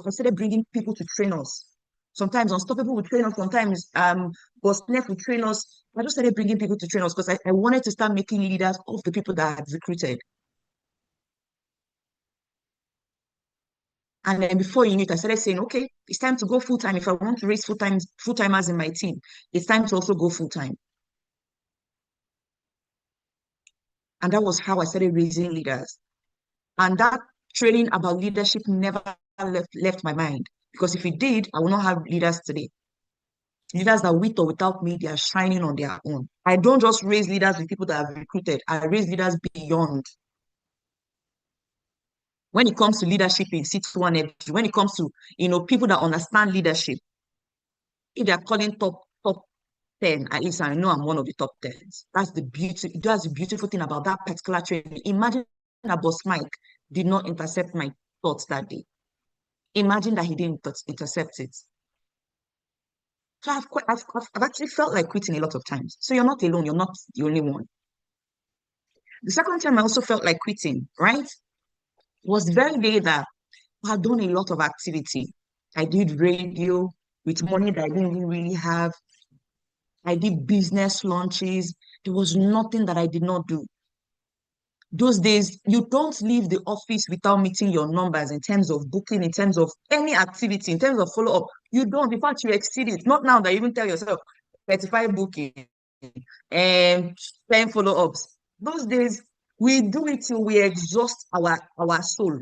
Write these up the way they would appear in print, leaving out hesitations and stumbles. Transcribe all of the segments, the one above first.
I started bringing people to train us. Sometimes Unstoppable would train us, sometimes Boss Nef would train us. I just started bringing people to train us because I wanted to start making leaders of the people that I had recruited. And then before you knew it, I started saying, okay, it's time to go full time. If I want to raise full timers in my team, it's time to also go full time. And that was how I started raising leaders. And that training about leadership never left my mind. Because if it did, I would not have leaders today. Leaders that with or without me, they are shining on their own. I don't just raise leaders with people that I've recruited. I raise leaders beyond. When it comes to leadership in C1 FG, when it comes to people that understand leadership, if they are calling top 10, at least I know I'm one of the top 10s. That's the beautiful thing about that particular training. Imagine that Boss Mike did not intercept my thoughts that day. Imagine that he didn't intercept it. So I've actually felt like quitting a lot of times. So you're not alone. You're not the only one. The second time I also felt like quitting, right? Was the very day that I had done a lot of activity. I did radio with money that I didn't even really have. I did business launches. There was nothing that I did not do. Those days, you don't leave the office without meeting your numbers in terms of booking, in terms of any activity, in terms of follow-up. You don't. In fact, you exceed it. Not now that you even tell yourself 35 booking and 10 follow-ups. Those days, we do it till we exhaust our soul.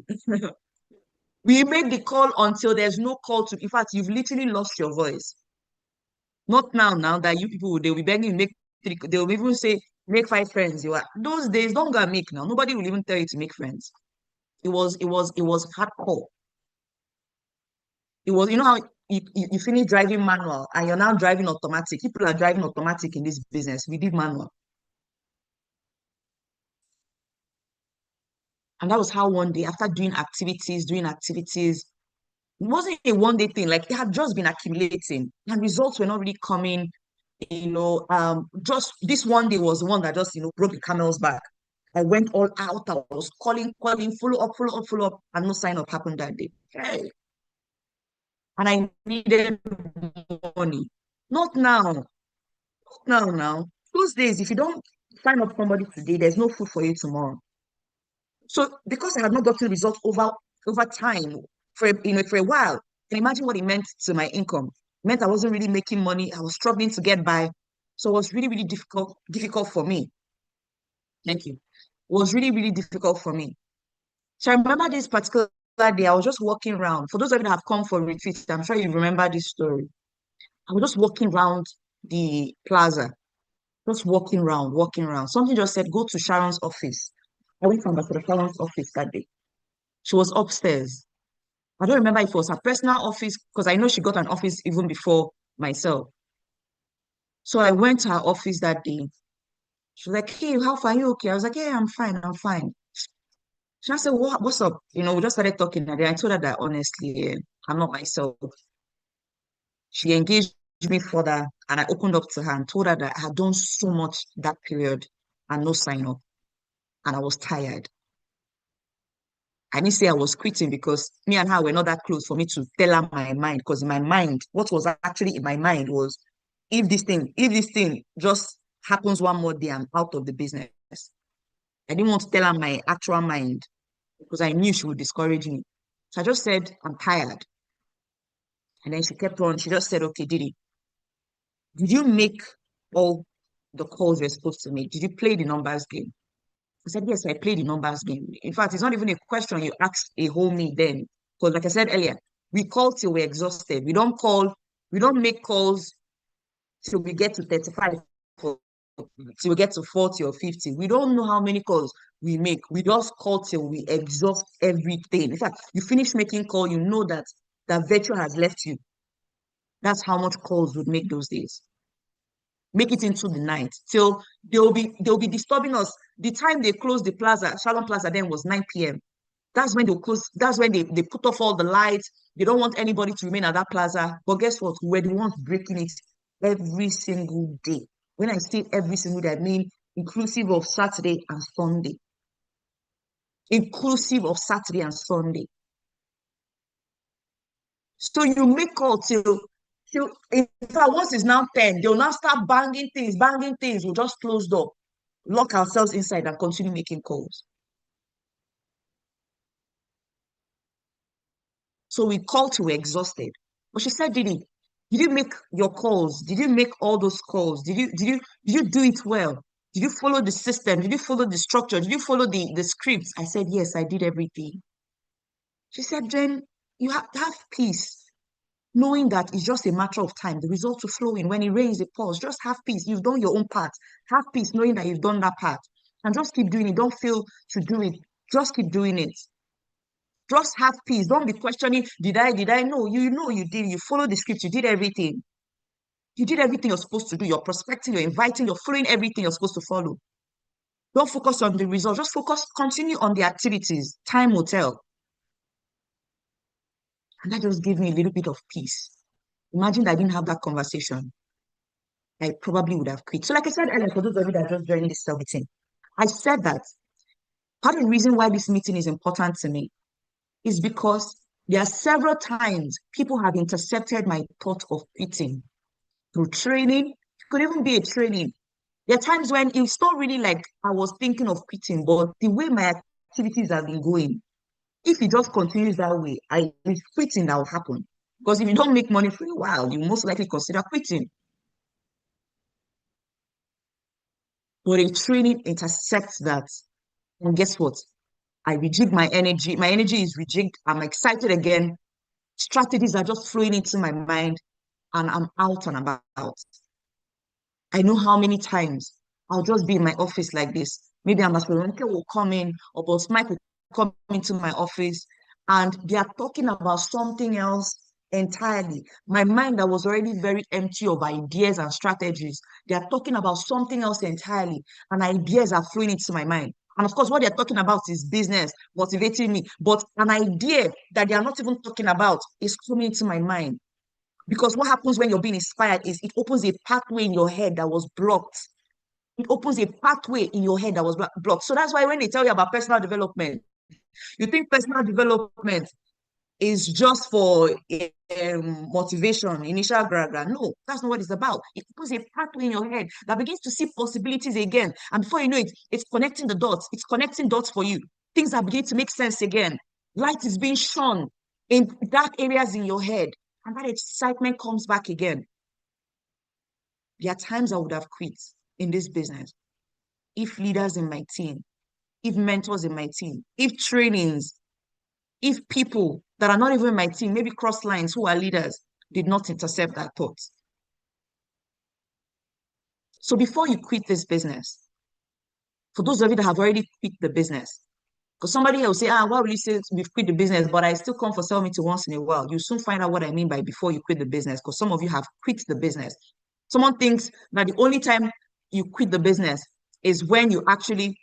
We make the call until there's no call to. In fact, you've literally lost your voice. Not now that you people they'll be begging you make three, they'll even say make 5 friends. You are those days, don't go and make now. Nobody will even tell you to make friends. It was hardcore. It was, how you finish driving manual and you're now driving automatic. People are driving automatic in this business. We did manual. And that was how one day, after doing activities, it wasn't a one day thing. Like it had just been accumulating, and results were not really coming. Just this one day was the one that just broke the camel's back. I went all out. I was calling, follow up, and no sign up happened that day. Hey. And I needed money. Not now. Now. Those days, if you don't sign up somebody today, there's no food for you tomorrow. So because I had not gotten results over time for a while, and imagine what it meant to my income. It meant I wasn't really making money. I was struggling to get by. So it was really, really difficult for me. Thank you. It was really, really difficult for me. So I remember this particular day, I was just walking around. For those of you that have come for retreats, I'm sure you remember this story. I was just walking around the plaza, just walking around, walking around. Something just said, go to Sharon's office. I went to Ambassador Sharon's office that day. She was upstairs. I don't remember if it was her personal office, because I know she got an office even before myself. So I went to her office that day. She was like, hey, how far are you okay? I was like, yeah, I'm fine, I'm fine. She said, what's up? We just started talking, and then I told her that honestly, I'm not myself. She engaged me further, and I opened up to her and told her that I had done so much that period and no sign up, and I was tired. I didn't say I was quitting because me and her were not that close for me to tell her my mind. Because in my mind, what was actually in my mind was, if this thing just happens one more day, I'm out of the business. I didn't want to tell her my actual mind because I knew she would discourage me. So I just said, I'm tired. And then she kept on. She just said, okay, did you make all the calls you're supposed to make? Did you play the numbers game? I said, yes, I played the numbers game. In fact, it's not even a question you ask a whole me then. Because like I said earlier, we call till we're exhausted. We don't make calls till we get to 35, till we get to 40 or 50. We don't know how many calls we make. We just call till we exhaust everything. In fact, you finish making call, you know that virtue has left you. That's how much calls would make those days. Make it into the night till they'll be disturbing us. The time they closed the plaza, Shalom Plaza, then was 9 p.m. That's when they'll close, that's when they put off all the lights. They don't want anybody to remain at that plaza. But guess what? We're the ones breaking it every single day. When I say every single day, I mean inclusive of Saturday and Sunday. Inclusive of Saturday and Sunday. So you make call till in fact, once it's now 10, they'll now start banging things. We'll just close door, lock ourselves inside and continue making calls. So we called till we're exhausted. But she said, did you make your calls? Did you make all those calls? Did you do it well? Did you follow the system? Did you follow the structure? Did you follow the scripts? I said, yes, I did everything. She said, then you have to have peace, knowing that it's just a matter of time. The results will flow in. When it rains, it pours. Just have peace. You've done your own part. Have peace, knowing that you've done that part. And just keep doing it. Don't feel to do it. Just keep doing it. Just have peace. Don't be questioning, did I? No, you know you did. You followed the script. You did everything. You did everything you're supposed to do. You're prospecting, you're inviting, you're following everything you're supposed to follow. Don't focus on the result. Just focus, continue on the activities. Time will tell. And that just gave me a little bit of peace. Imagine I didn't have that conversation. I probably would have quit. So, like I said earlier, for those of you that are just joining this meeting, I said that part of the reason why this meeting is important to me is because there are several times people have intercepted my thought of quitting through training. It could even be a training. There are times when it's not really like I was thinking of quitting, but the way my activities have been going, if it just continues that way, it's quitting that will happen. Because if you don't make money for a while, you most likely consider quitting. But a training intercepts that. And guess what? I rejig my energy. My energy is rejigged. I'm excited again. Strategies are just flowing into my mind, and I'm out and about. I know how many times I'll just be in my office like this. Maybe Ambassador will come in, or Boss Mike will come into my office, and they are talking about something else entirely. My mind that was already very empty of ideas and strategies, they are talking about something else entirely, and ideas are flowing into my mind. And of course, what they're talking about is business, motivating me. But an idea that they are not even talking about is coming into my mind. Because what happens when you're being inspired is it opens a pathway in your head that was blocked. It opens a pathway in your head that was blocked. So that's why when they tell you about personal development, you think personal development is just for motivation, initial gra. No, that's not what it's about. It opens a pathway in your head that begins to see possibilities again. And before you know it, it's connecting the dots. It's connecting dots for you. Things are beginning to make sense again. Light is being shone in dark areas in your head. And that excitement comes back again. There are times I would have quit in this business if leaders in my team, if mentors in my team, if trainings, if people that are not even in my team, maybe cross lines who are leaders, did not intercept that thought. So before you quit this business, for those of you that have already quit the business, because somebody else say, why will you say we've quit the business, but I still come for sell meeting once in a while. You soon find out what I mean by before you quit the business, because some of you have quit the business. Someone thinks that the only time you quit the business is when you actually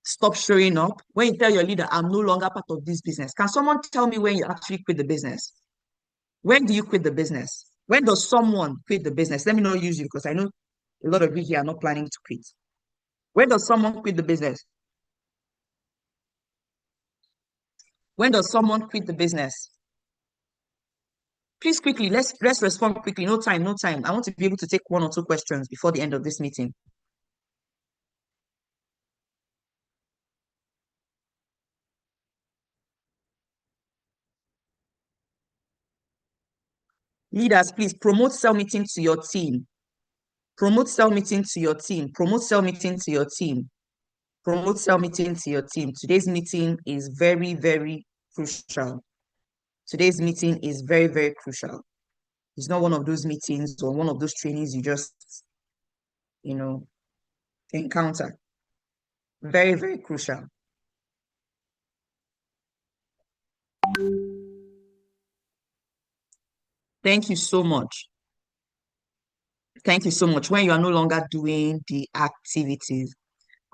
stop showing up, when you tell your leader, I'm no longer part of this business. Can someone tell me when you actually quit the business? When do you quit the business? When does someone quit the business? Let me not use you because I know a lot of you here are not planning to quit. When does someone quit the business? When does someone quit the business? Please quickly, let's respond quickly. No time, no time. I want to be able to take one or two questions before the end of this meeting. Leaders, please promote sell meeting to your team. Promote sell meeting to your team. Promote sell meeting to your team. Promote sell meeting to your team. Today's meeting is very, very crucial. Today's meeting is very, very crucial. It's not one of those meetings or one of those trainings you just, you know, encounter. Very, very crucial. Thank you so much. Thank you so much. When you are no longer doing the activities,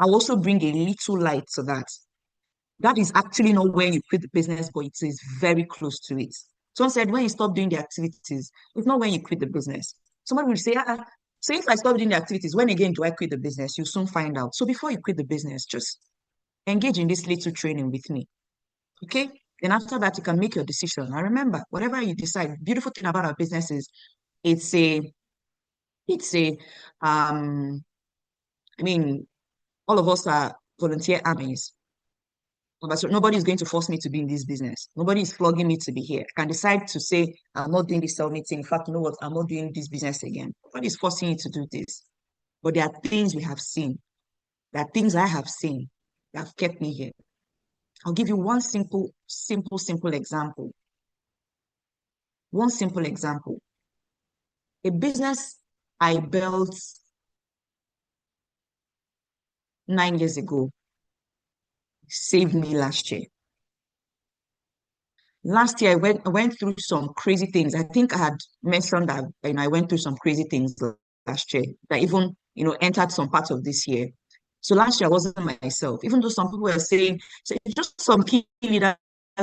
I'll also bring a little light to that. That is actually not when you quit the business, but it is very close to it. Someone said when you stop doing the activities, it's not when you quit the business. Someone will say, so if I stop doing the activities, when again do I quit the business? You'll soon find out. So before you quit the business, just engage in this little training with me. Okay? Then after that, you can make your decision. And remember, whatever you decide, beautiful thing about our business is it's a, it's a, I mean, all of us are volunteer armies. But so nobody is going to force me to be in this business. Nobody is flogging me to be here. I can decide to say, I'm not doing this sell meeting. In fact, you know what? I'm not doing this business again. Nobody is forcing you to do this. But there are things we have seen. There are things I have seen that have kept me here. I'll give you one simple example. One simple example. A business I built 9 years ago saved me last year. Last year, I went through some crazy things. I think I had mentioned that I went through some crazy things last year that even entered some parts of this year. So last year I wasn't myself, even though some people were saying, so it's just some key leaders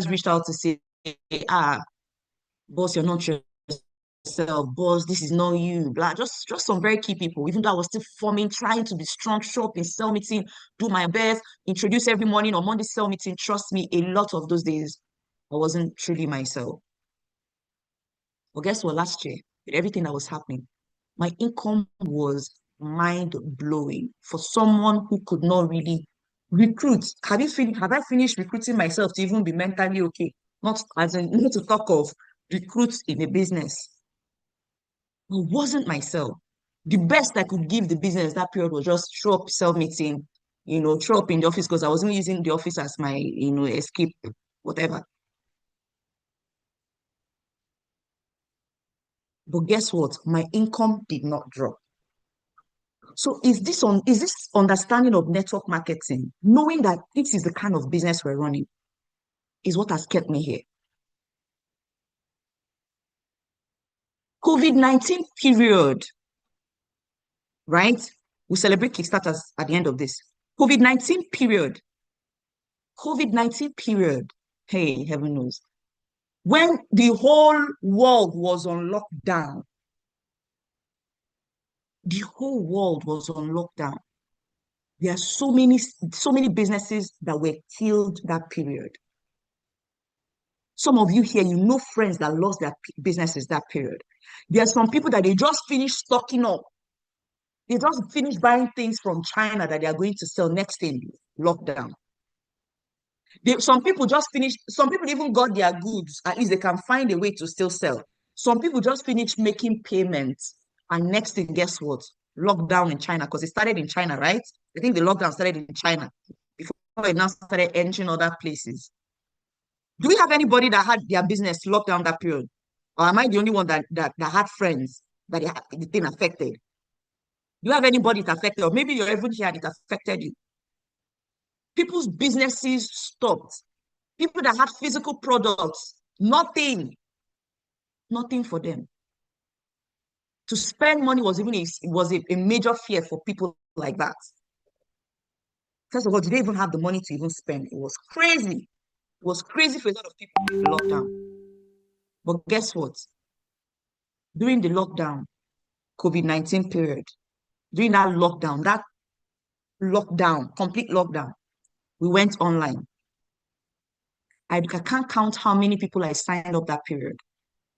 reached out to say, ah, boss, you're not yourself, boss, this is not you, blah, just some very key people, even though I was still forming, trying to be strong, show up in cell meeting, do my best, introduce every morning on Monday cell meeting. Trust me, a lot of those days I wasn't truly myself. But guess what? Last year, with everything that was happening, my income was mind blowing for someone who could not really recruit. Have I finished recruiting myself to even be mentally okay? Not as in not to talk of recruits in a business. I wasn't myself. The best I could give the business that period was just show up, sell meeting, show up in the office because I wasn't using the office as my, escape, whatever. But guess what? My income did not drop. So is this understanding of network marketing, knowing that this is the kind of business we're running, is what has kept me here. COVID-19 period, right? We celebrate Kickstarters at the end of this. COVID-19 period, COVID-19 period. Hey, heaven knows. When the whole world was on lockdown, the whole world was on lockdown. There are so many businesses that were killed that period. Some of you here, you know friends that lost their businesses that period. There are some people that they just finished stocking up. They just finished buying things from China that they are going to sell next in lockdown. Some people just finished, some people even got their goods. At least they can find a way to still sell. Some people just finished making payments. And next thing, guess what? Lockdown in China, because it started in China, right? I think the lockdown started in China before it now started entering other places. Do we have anybody that had their business locked down that period? Or am I the only one that had friends that the thing affected? Do you have anybody that affected? Or maybe you're even here and it affected you. People's businesses stopped. People that had physical products, nothing for them. To spend money was even a major fear for people like that. First of all, did they even have the money to even spend? It was crazy. It was crazy for a lot of people in the lockdown. But guess what? During the lockdown, COVID-19 period, during that lockdown, complete lockdown, we went online. I can't count how many people I signed up that period.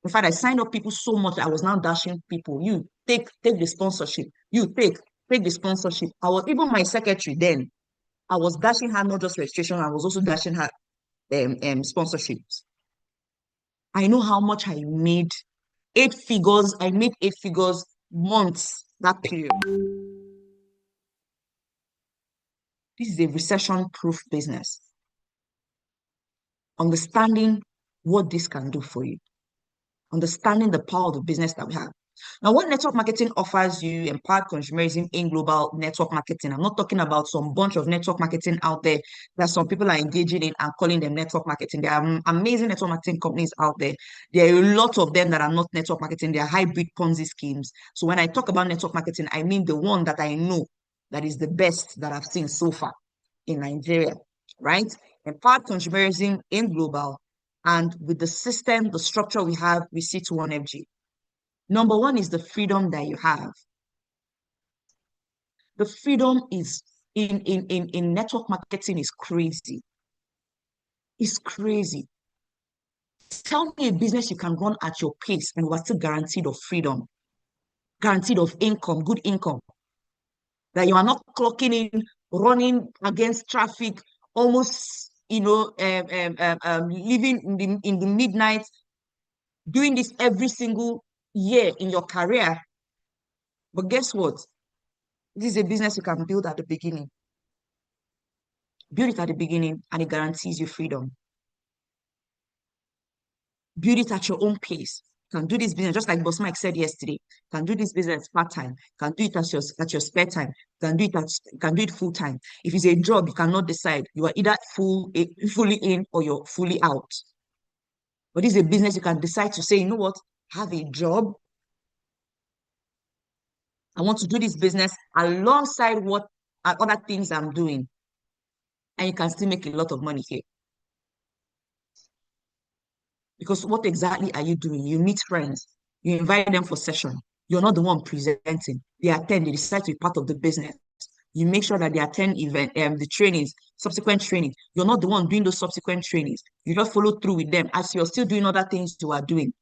In fact, I signed up people so much I was now dashing people. You take the sponsorship. You take the sponsorship. I was even my secretary then. I was dashing her not just registration, I was also dashing her sponsorships. I know how much I made. 8 figures. I made 8 figures months that period. This is a recession-proof business. Understanding what this can do for you. Understanding the power of the business that we have. Now, what network marketing offers you, empowered consumerism in global network marketing. I'm not talking about some bunch of network marketing out there that some people are engaging in and calling them network marketing. There are amazing network marketing companies out there. There are a lot of them that are not network marketing. They are hybrid Ponzi schemes. So when I talk about network marketing, I mean the one that I know that is the best that I've seen so far in Nigeria, right? Empowered consumerism in global, and with the system, the structure we have, we see to 1FG. Number one is the freedom that you have. The freedom is in network marketing is crazy. It's crazy. Tell me a business you can run at your pace and you are still guaranteed of freedom, guaranteed of income, good income, that you are not clocking in, running against traffic, almost, living in the midnight, doing this every single year in your career. But guess what? This is a business you can build at the beginning. Build it at the beginning, and it guarantees you freedom. Build it at your own pace. You can do this business just like Boss Mike said yesterday. You can do this business part-time. You can do it at your spare time. You can do it full-time. If it's a job, you cannot decide. You are either fully in or you're fully out. But this is a business you can decide to say, you know what, have a job. I want to do this business alongside what other things I'm doing. And you can still make a lot of money here. Because what exactly are you doing? You meet friends, you invite them for session. You're not the one presenting. They attend, they decide to be part of the business. You make sure that they attend the trainings, subsequent training. You're not the one doing those subsequent trainings. You just follow through with them as you're still doing other things you are doing.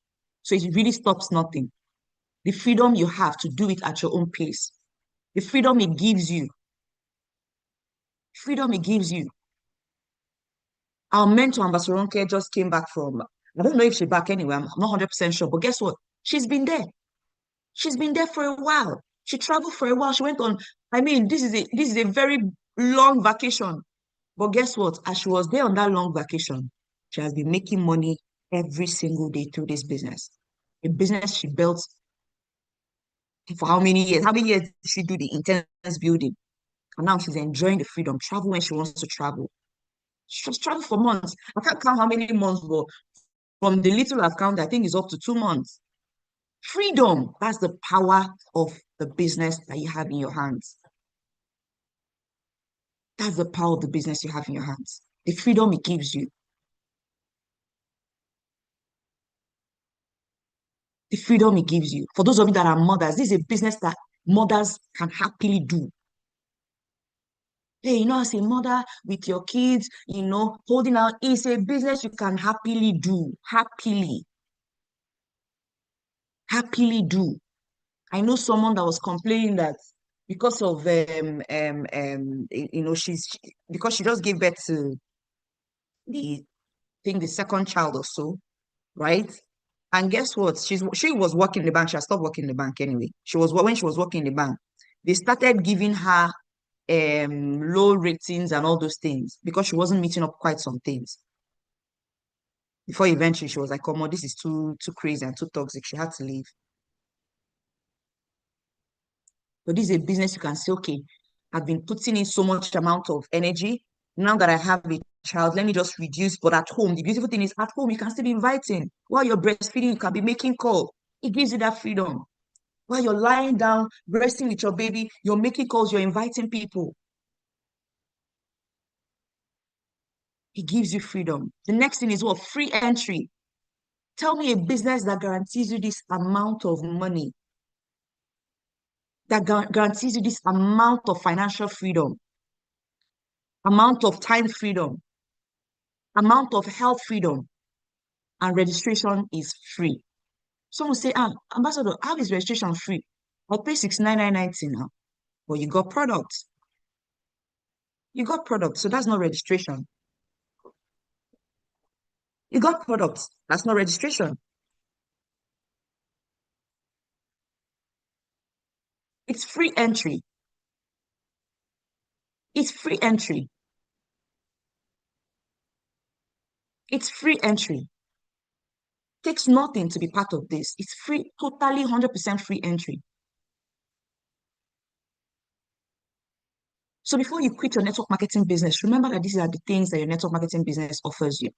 So it really stops nothing. The freedom you have to do it at your own pace. The freedom it gives you. Freedom it gives you. Our mentor, Ambassador Ronke, just came back from, I don't know if she's back anyway, I'm not 100% sure, but guess what? She's been there. She's been there for a while. She traveled for a while. She went on, I mean, this is a very long vacation. But guess what? As she was there on that long vacation, she has been making money every single day through this business. A business she built for how many years? How many years did she do the intense building? And now she's enjoying the freedom, travel when she wants to travel. She just traveled for months. I can't count how many months, but from the little I've counted, I think it's up to 2 months. Freedom, that's the power of the business that you have in your hands. That's the power of the business you have in your hands. The freedom it gives you. The freedom it gives you. For those of you that are mothers, this is a business that mothers can happily do. Hey, as a mother with your kids, holding out, it's a business you can happily do. Happily do. I know someone that was complaining that because of because she just gave birth to the I think the second child or so, right? And guess what? She was working in the bank. She had stopped working in the bank anyway. She was when she was working in the bank. They started giving her low ratings and all those things because she wasn't meeting up quite some things. Before eventually she was like, "Come on, this is too crazy and too toxic." She had to leave. But this is a business you can say, okay, I've been putting in so much amount of energy. Now that I have a child, let me just reduce. But at home, the beautiful thing is at home, you can still be inviting. While you're breastfeeding, you can be making call. It gives you that freedom. While you're lying down, resting with your baby, you're making calls, you're inviting people. It gives you freedom. The next thing is what? Free entry. Tell me a business that guarantees you this amount of money, that guarantees you this amount of financial freedom, amount of time freedom, amount of health freedom, and registration is free. Someone say, Ambassador, how is registration free? I'll pay 69,990 now. But you got products. You got products, so that's not registration. You got products, that's not registration. It's free entry. It's free entry. It's free entry. Takes nothing to be part of this. It's free, totally 100% free entry. So before you quit your network marketing business, remember that these are the things that your network marketing business offers you.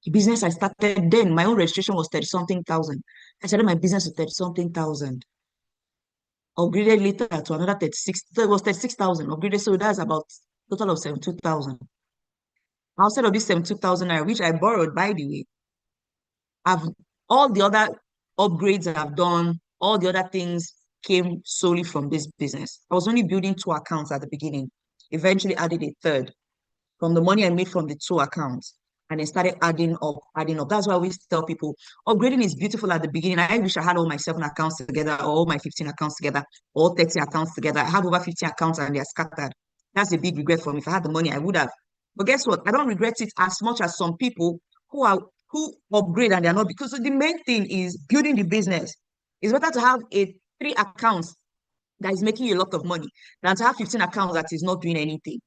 The business I started then, my own registration was 30 something thousand. I started my business with 30 something thousand. Upgraded later to another 36. So it was 36,000 upgraded. So that's about total of 72,000. Outside of this 72,000, which I borrowed, by the way, I've all the other upgrades I've done, all the other things came solely from this business. I was only building 2 accounts at the beginning, eventually added a third from the money I made from the 2 accounts. and then started adding up, adding up. That's why I always tell people upgrading is beautiful at the beginning. I wish I had all my 7 accounts together, or all my 15 accounts together, or 30 accounts together. I have over 15 accounts and they're scattered. That's a big regret for me. If I had the money, I would have. But guess what? I don't regret it as much as some people who upgrade and they're not, because the main thing is building the business. It's better to have a 3 accounts that is making you a lot of money than to have 15 accounts that is not doing anything.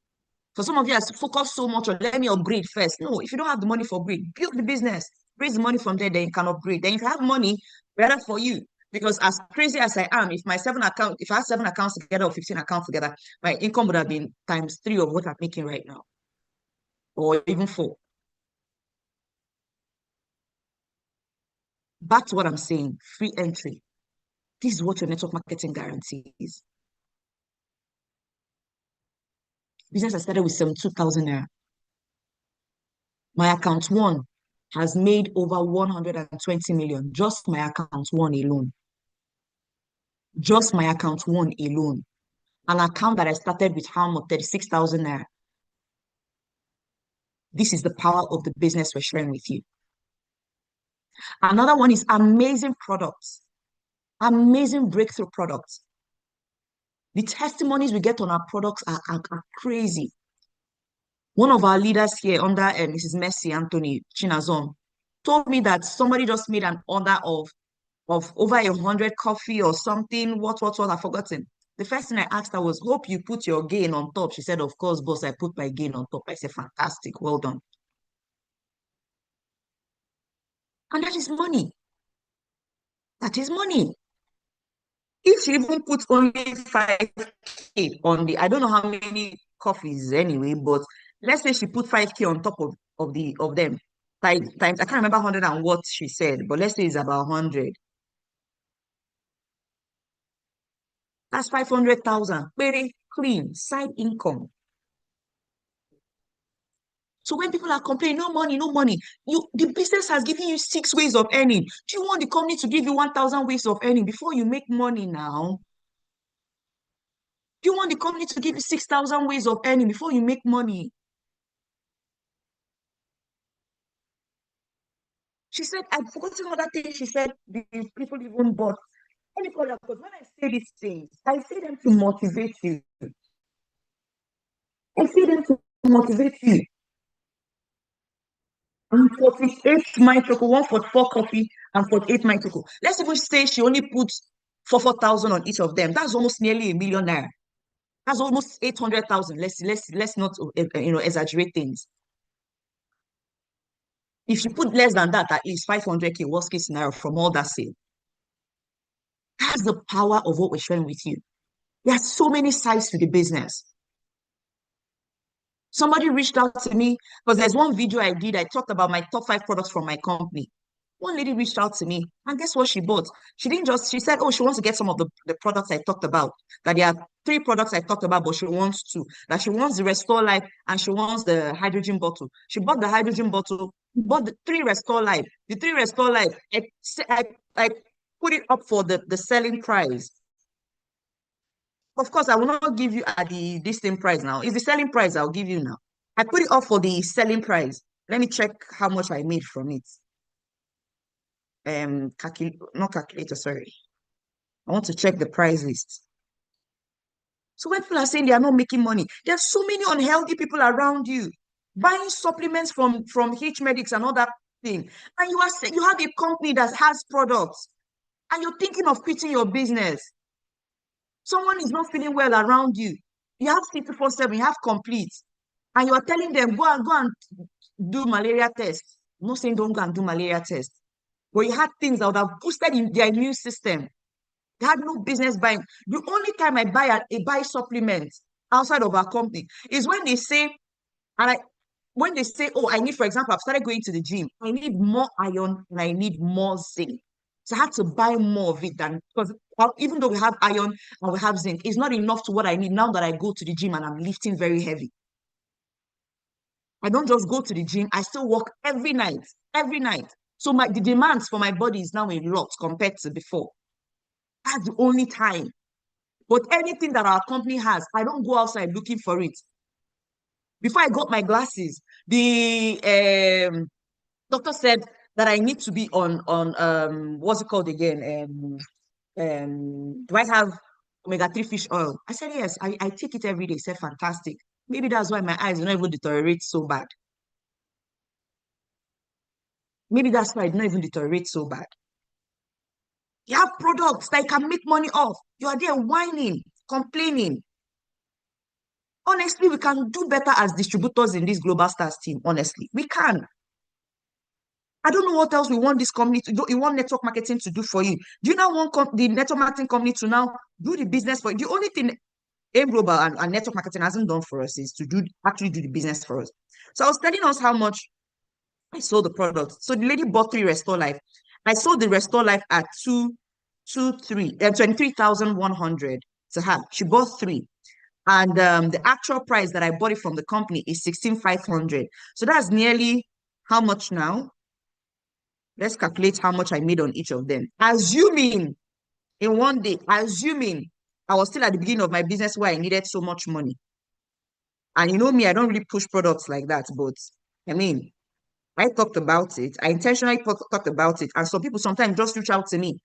For some of you, has focused so much on let me upgrade first. No, if you don't have the money for upgrade, build the business, raise the money from there, then you can upgrade. Then if you have money, better for you. Because as crazy as I am, if I have 7 accounts together or 15 accounts together, my income would have been times 3 of what I'm making right now, or even 4. Back to what I'm saying, free entry. This is what your network marketing guarantees. Business I started with 72,000 naira. My account one has made over 120 million. Just my account one alone. Just my account one alone. An account that I started with how much? 36,000 naira. This is the power of the business we're sharing with you. Another one is amazing products. Amazing breakthrough products. The testimonies we get on our products are crazy. One of our leaders here under Mrs. Mercy Anthony Chinazon told me that somebody just made an order of over 100 coffee or something. What, I've forgotten. The first thing I asked her was, hope you put your gain on top. She said, of course, boss, I put my gain on top. I said, fantastic, well done. And that is money. That is money. If she even puts only 5K on the, I don't know how many coffees anyway, but let's say she put 5K on top of them. Times, I can't remember 100 and what she said, but let's say it's about 100. That's 500,000. Very clean, side income. So when people are complaining, no money, no money, the business has given you 6 ways of earning. Do you want the company to give you 1,000 ways of earning before you make money now? Do you want the company to give you 6,000 ways of earning before you make money? She said, I've forgotten other things she said the people even bought. Let me call her, because when I say these things, I say them to motivate you. I say them to motivate you. And 48 microco, 144 coffee, and 48 microco. Let's even say she only puts 4,000 on each of them. That's almost nearly 1,000,000 naira. That's almost 800,000. Let's not exaggerate things. If you put less than that, at least 500K, worst case scenario, from all that sale. That's the power of what we're sharing with you. There are so many sides to the business. Somebody reached out to me because there's one video I did. I talked about my top 5 products from my company. One lady reached out to me, and guess what she bought? She said, oh, she wants to get some of the products I talked about. That there are 3 products I talked about, but she wants 2. That she wants the Restore Life and she wants the hydrogen bottle. She bought the hydrogen bottle, bought the 3 Restore Life. The 3 Restore Life, I put it up for the selling price. Of course, I will not give you at the same price now. It's the selling price I'll give you now. I put it up for the selling price. Let me check how much I made from it. Not calculator, sorry. I want to check the price list. So when people are saying they are not making money, there are so many unhealthy people around you buying supplements from H Medics and all that thing. And you are saying you have a company that has products and you're thinking of quitting your business. Someone is not feeling well around you. You have 24/7, you have complete, and you are telling them go and do malaria test. I'm not saying don't go and do malaria test, but you had things that would have boosted in their immune system. They had no business buying. The only time I buy supplements outside of our company is when they say, and I when they say, oh, I need, for example, I've started going to the gym. I need more iron and I need more zinc. So I had to buy more of it than, because even though we have iron and we have zinc, it's not enough to what I need now that I go to the gym and I'm lifting very heavy. I don't just go to the gym, I still work every night, every night. So the demands for my body is now a lot compared to before. That's the only time. But anything that our company has, I don't go outside looking for it. Before I got my glasses, the doctor said that I need to be on what's it called again? Do I have omega-3 fish oil? I said yes, I take it every day. He said fantastic. Maybe that's why my eyes do not even deteriorate so bad. Maybe that's why it don't even deteriorate so bad. You have products that you can make money off. You are there whining, complaining. Honestly, we can do better as distributors in this Global Stars team. Honestly, we can. I don't know what else we want this company to do. You want network marketing to do for you. Do you now want the network marketing company to now do the business for you? The only thing AIM Global and network marketing hasn't done for us is to actually do the business for us. So I was telling us how much I sold the product. So the lady bought 3 Restore Life. I sold the Restore Life at 23,100 to her. She bought 3. And the actual price that I bought it from the company is 16,500. So that's nearly how much now? Let's calculate how much I made on each of them. Assuming in one day, assuming I was still at the beginning of my business where I needed so much money. And you know me, I don't really push products like that. But I mean, I talked about it. I intentionally talked about it. And some people sometimes just reach out to me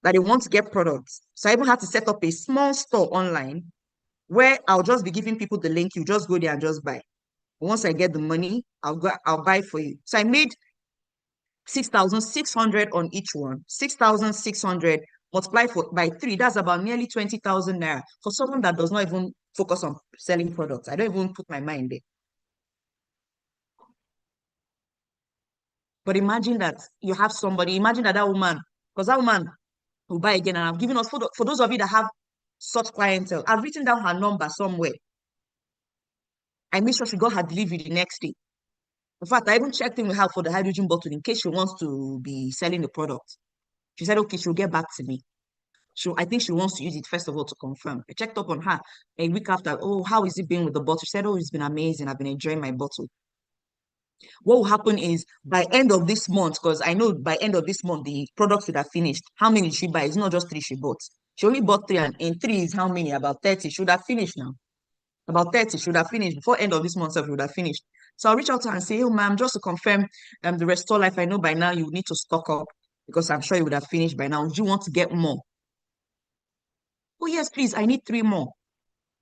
that they want to get products. So I even had to set up a small store online where I'll just be giving people the link. You just go there and just buy. Once I get the money, I'll buy for you. So I made 6,600 on each one. 6,600 multiplied by 3, that's about nearly 20,000 naira for someone that does not even focus on selling products. I don't even put my mind there. But imagine that you have somebody, imagine that woman, because that woman will buy again. And I've given us, for those of you that have such clientele, I've written down her number somewhere. I made sure she got her delivery the next day. In fact, I even checked in with her for the hydrogen bottle in case she wants to be selling the product. She said, okay, she'll get back to me. I think she wants to use it first of all to confirm. I checked up on her a week after. Oh, how is it been with the bottle? She said, oh, it's been amazing. I've been enjoying my bottle. What will happen is by end of this month, because I know by end of this month, the products would have finished. How many did she buy? It's not just 3 she bought. She only bought 3, and in 3 is how many? About 30. She would have finished now. About 30 should have finished. Before end of this month, so would have finished. So I'll reach out to her and say, oh, ma'am, just to confirm the Restore Life, I know by now you need to stock up because I'm sure you would have finished by now. Do you want to get more? Oh, yes, please. I need 3 more.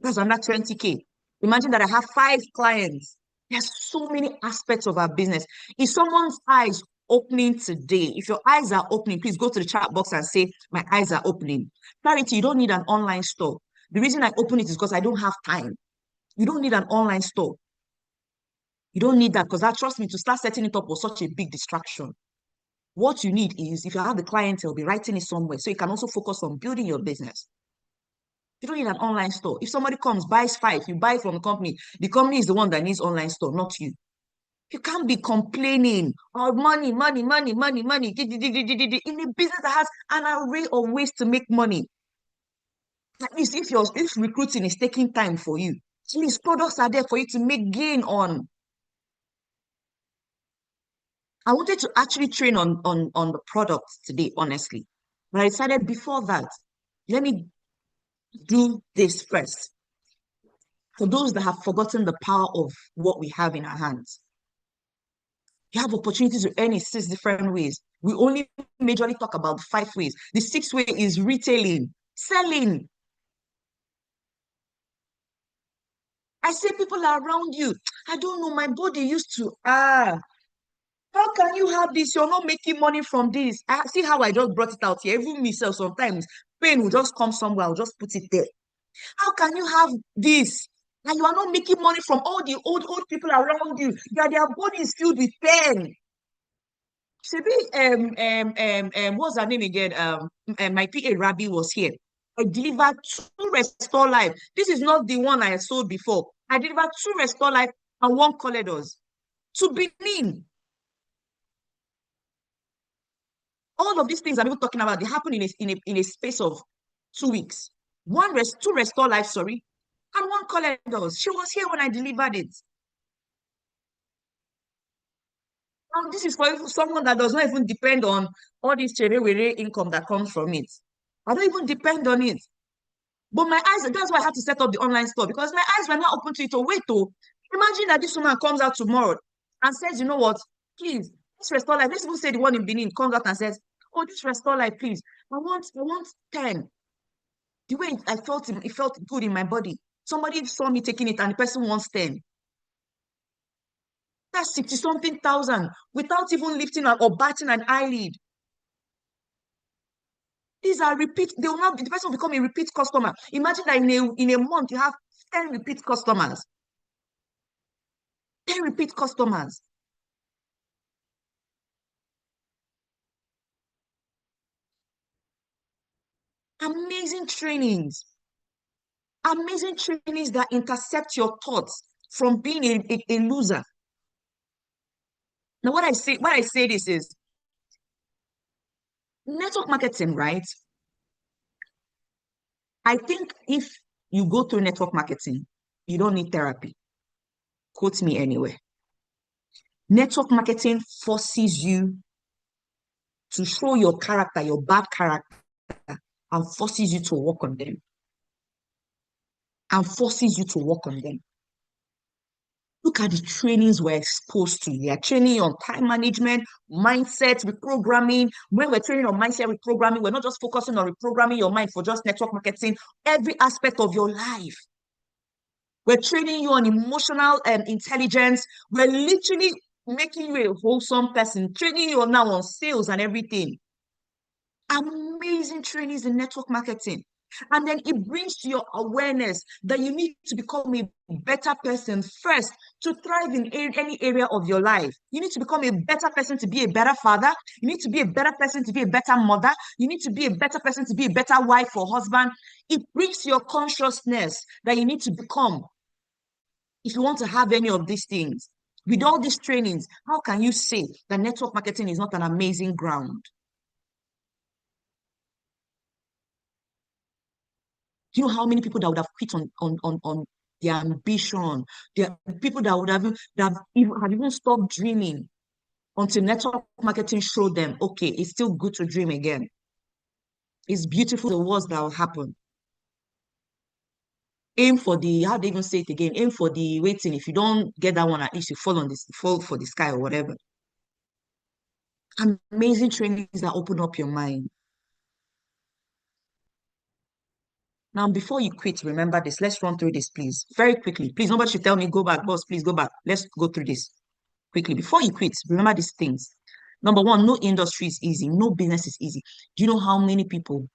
That's under 20K. Imagine that I have 5 clients. There's so many aspects of our business. If someone's eyes opening today, if your eyes are opening, please go to the chat box and say, my eyes are opening. Clarity, you don't need an online store. The reason I open it is because I don't have time. You don't need an online store. You don't need that because trust me, to start setting it up was such a big distraction. What you need is, if you have the clientele, be writing it somewhere so you can also focus on building your business. You don't need an online store. If somebody comes, buys 5, you buy from the company is the one that needs online store, not you. You can't be complaining, oh, money, money, money, money, money, in a business that has an array of ways to make money. At least if recruiting is taking time for you, at least products are there for you to make gain on. I wanted to actually train on the products today, honestly. But I decided before that, let me do this first. For those that have forgotten the power of what we have in our hands, you have opportunities to earn in 6 different ways. We only majorly talk about 5 ways. The 6th way is retailing, selling. I say people are around you. I don't know, my body used to, how can you have this? You're not making money from this. I see how I just brought it out here. Even myself, sometimes pain will just come somewhere. I'll just put it there. How can you have this? And you are not making money from all the old people around you. Their body is filled with pain. Shebi, what's her name again? My PA Rabbi was here. I delivered 2 Restore Life. This is not the one I sold before. I delivered 2 Restore Life and 1 Coledors to Benin. All of these things I'm even talking about, they happen in a space of 2 weeks. 2 Restore Life, sorry, and 1 Coledors. She was here when I delivered it. And this is for someone that does not even depend on all this income that comes from it. I don't even depend on it. But my eyes, that's why I had to set up the online store because my eyes were not open to it. Oh, wait, oh, imagine that this woman comes out tomorrow and says, you know what, please, this restore life. Let's even say the one in Benin comes out and says, oh, this restore life, please. I want 10. The way I felt it felt good in my body. Somebody saw me taking it and the person wants 10. That's 60 something thousand without even lifting or batting an eyelid. These are repeat, they will not, the person will become a repeat customer. Imagine that in a month you have 10 repeat customers. 10 repeat customers. Amazing trainings. Amazing trainings that intercept your thoughts from being a loser. Now, what I say this is network marketing, right? I think if you go through network marketing, you don't need therapy. Quote me anywhere. Network marketing forces you to show your character, your bad character, and forces you to work on them. And forces you to work on them. Look at the trainings we're exposed to. We are training on time management, mindset, reprogramming. When we're training on mindset reprogramming, we're not just focusing on reprogramming your mind for just network marketing, every aspect of your life. We're training you on emotional intelligence. We're literally making you a wholesome person, training you now on sales and everything. Amazing trainings in network marketing. And then it brings to your awareness that you need to become a better person first to thrive in any area of your life. You need to become a better person to be a better father. You need to be a better person to be a better mother. You need to be a better person to be a better wife or husband. It brings your consciousness that you need to become if you want to have any of these things. With all these trainings, how can you say that network marketing is not an amazing ground? Do you know how many people that would have quit on their ambition? There are people that would have even stopped dreaming until network marketing showed them, okay, it's still good to dream again. It's beautiful the worst that will happen. Aim for the, how do they even say it again? Aim for the waiting. If you don't get that one, at least you fall for the sky or whatever. Amazing trainings that open up your mind. Now, before you quit, remember this. Let's run through this, please. Very quickly. Please, nobody should tell me, go back, boss, please go back. Let's go through this quickly. Before you quit, remember these things. Number one, no industry is easy. No business is easy. Do you know how many people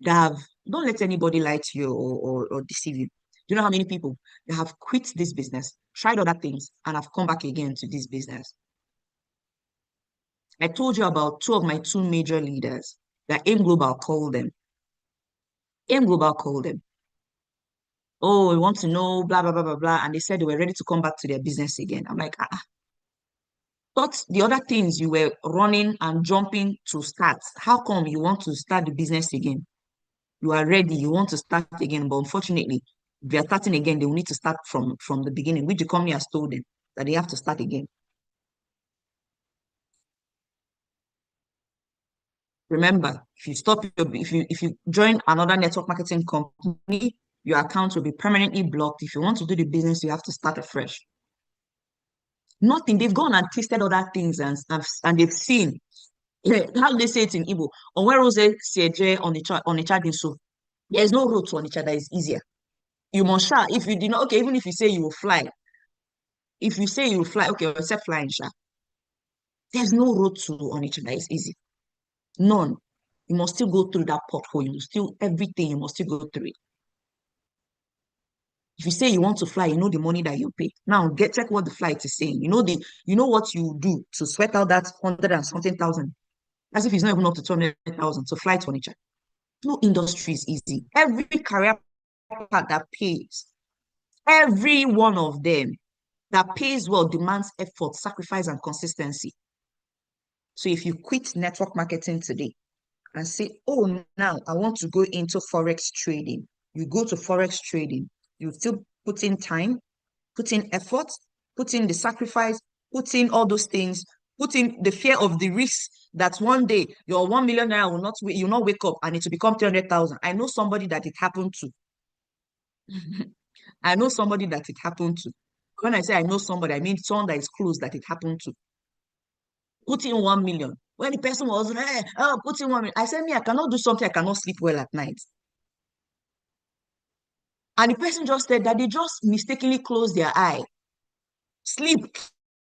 that have, don't let anybody lie to you or deceive you. Do you know how many people that have quit this business, tried other things, and have come back again to this business? I told you about two of my two major leaders that AIM Global called them. AIM Global called them. Oh, we want to know, blah, blah, blah, blah, blah. And they said they were ready to come back to their business again. I'm like, but the other things you were running and jumping to start, how come you want to start the business again? You are ready, you want to start again, but unfortunately, if they are starting again, they will need to start from the beginning, which the company has told them that they have to start again. Remember, if you join another network marketing company, your account will be permanently blocked. If you want to do the business, you have to start afresh. Nothing. They've gone and tasted other things and they've seen. How do they say it in Igbo? Onwerose Sieje on the chat so there's no road to Onitsha that is easier. You must sha. If you did not, okay, even if you say you will fly, if you say you will fly, okay, except flying sha. There's no road to Onitsha that is easy. None. You must still go through that pothole. You must still everything. You must still go through it. If you say you want to fly, you know the money that you pay. Now get check what the flight is saying. You know what you do to sweat out that 100 and something thousand, as if it's not even up to 200,000 to fly to Onitsha. No industry is easy. Every career path that pays, every one of them that pays well demands effort, sacrifice, and consistency. So if you quit network marketing today and say, oh, now I want to go into Forex trading, you go to Forex trading, you still put in time, put in effort, put in the sacrifice, put in all those things, put in the fear of the risk that one day your 1 million naira will not wake up and it will become 300,000. I know somebody that it happened to. I know somebody that it happened to. When I say I know somebody, I mean someone that is close that it happened to. Put in 1 million. When the person was, hey, oh, put in 1 million. I said, me, I cannot do something. I cannot sleep well at night. And the person just said that they just mistakenly closed their eye. Sleep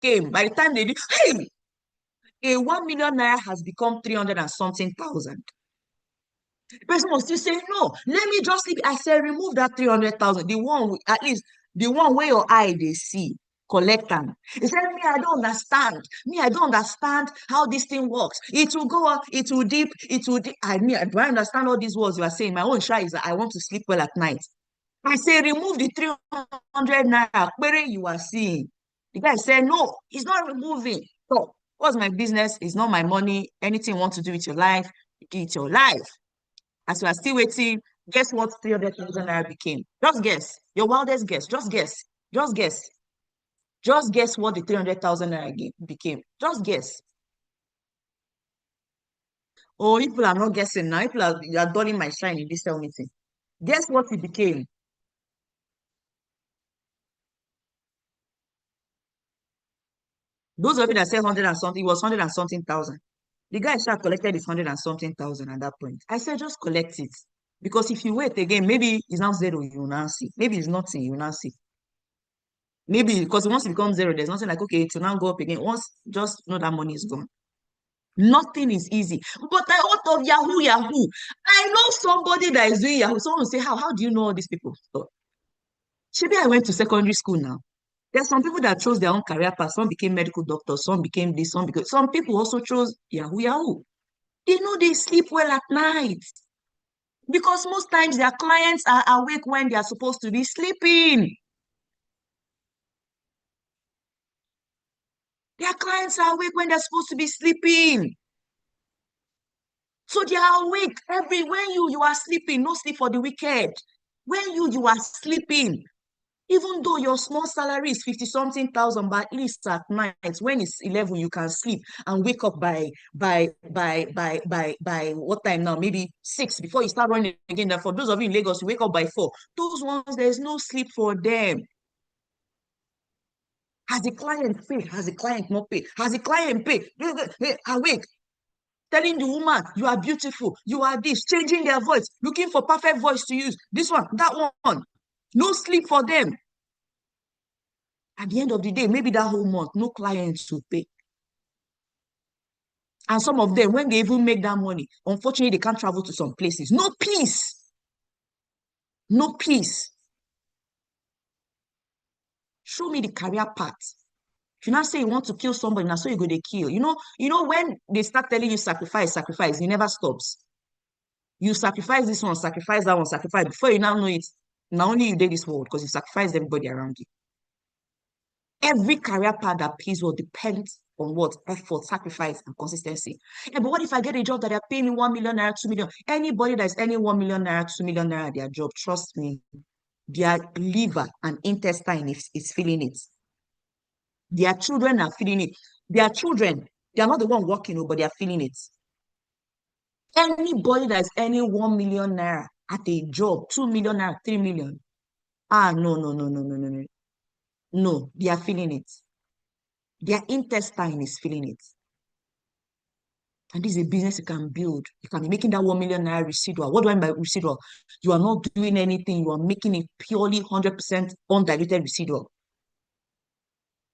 came. By the time they did, hey, a 1 million naira has become 300 and something thousand. The person was still saying, no, let me just sleep. I said, remove that 300,000. The one, at least the one where your eye they see, collect them. He said, me, I don't understand. Me, I don't understand how this thing works. It will go up, it will dip, it will dip. I mean, do I understand all these words you are saying? My own shy is that I want to sleep well at night. I say, remove the 300 naira query you are seeing. The guy said, no, he's not removing. So, what's my business? It's not my money. Anything you want to do with your life, you do it your life. As you are still waiting, guess what 300,000 naira became? Just guess. Your wildest guess. Just guess. Just guess. Just guess what the 300,000 naira became. Just guess. Oh, people are not guessing now. People are, you are dulling my shine in this cell meeting. Guess what it became? Those of you that said 100 and something, it was 100 and something thousand. The guy should have collected his 100 and something thousand at that point. I said, just collect it. Because if you wait again, maybe it's now zero, you will now see. Maybe it's nothing, you will now see. Maybe because once it becomes zero, there's nothing like, okay, it will now go up again. Once, just know that money is gone. Nothing is easy. But I out of Yahoo, Yahoo. I know somebody that is doing Yahoo. Someone will say, how? How do you know all these people? So, maybe I went to secondary school now. There's some people that chose their own career path. Some became medical doctors, some became this, some became... Some people also chose Yahoo, Yahoo. They know they sleep well at night because most times their clients are awake when they are supposed to be sleeping. Their clients are awake when they're supposed to be sleeping. So they are awake every when you are sleeping, no sleep for the wicked. When you are sleeping, even though your small salary is 50 something thousand, but at least at night, when it's 11, you can sleep and wake up by what time now? Maybe 6 before you start running again. And for those of you in Lagos, you wake up by 4. Those ones, there's no sleep for them. Has the client paid? Has the client not paid? Has the client paid? Hey, awake, telling the woman, you are beautiful, you are this, changing their voice, looking for perfect voice to use. This one, that one. No sleep for them. At the end of the day, maybe that whole month, no clients to pay. And some of them, when they even make that money, unfortunately, they can't travel to some places. No peace. No peace. Show me the career path. If you now say you want to kill somebody, now so you go to kill. When they start telling you sacrifice, sacrifice, it never stops. You sacrifice this one, sacrifice that one, sacrifice. Before you now know it, not only you did this world, because you sacrificed everybody around you. Every career path that pays well depends on what? Effort, sacrifice, and consistency. Yeah, but what if I get a job that they're paying me 1 million naira, 2 million? Anybody that's earning 1 million naira, 2 million naira, their job, trust me, their liver and intestine is feeling it. Their children are feeling it. Their children, they are not the one working, but they are feeling it. Anybody that's earning 1 million naira at a job, 2 million naira, 3 million. Ah, no, no, no, no, no, no, no. No, they are feeling it. Their intestine is feeling it. And this is a business you can build. You can be making that 1 million naira residual. What do I mean by residual? You are not doing anything. You are making it purely 100% undiluted residual.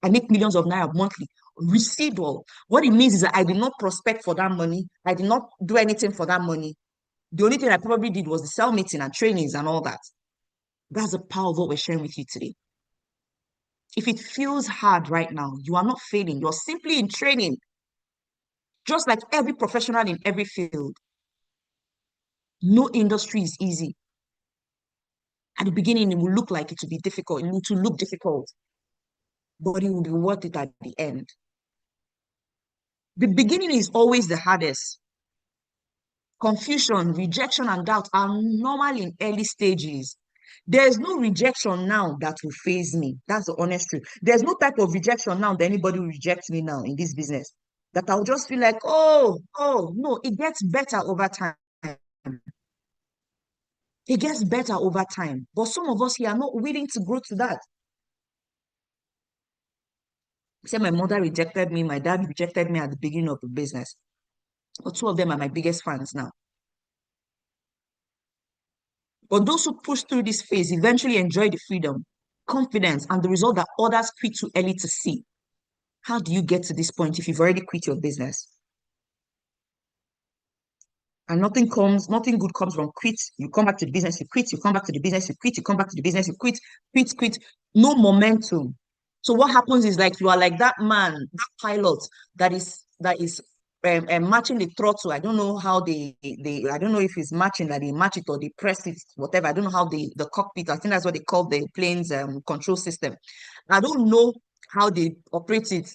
I make millions of naira monthly. Residual. What it means is that I did not prospect for that money. I did not do anything for that money. The only thing I probably did was the cell meeting and trainings and all that. That's the power of what we're sharing with you today. If it feels hard right now, you are not failing. You're simply in training. Just like every professional in every field. No industry is easy. At the beginning, it will look like it will be difficult. It will look difficult. But it will be worth it at the end. The beginning is always the hardest. Confusion, rejection, and doubt are normal in early stages. There's no rejection now that will phase me. That's the honest truth. There's no type of rejection now that anybody will reject me now in this business. That I'll just feel like, oh, no, it gets better over time. It gets better over time. But some of us here are not willing to grow to that. Say my mother rejected me, my dad rejected me at the beginning of the business. But two of them are my biggest fans now. But those who push through this phase eventually enjoy the freedom, confidence, and the result that others quit too early to see. How do you get to this point if you've already quit your business? And nothing good comes from quit. You come back to the business, you quit, you come back to the business, you quit, you come back to the business, you quit, quit, quit. No momentum. So what happens is like you are like that man, that pilot that is matching the throttle. I don't know how they I don't know if it's matching that they match it or they press it, whatever. I don't know how the cockpit, I think that's what they call the plane's control system. I don't know how they operate it,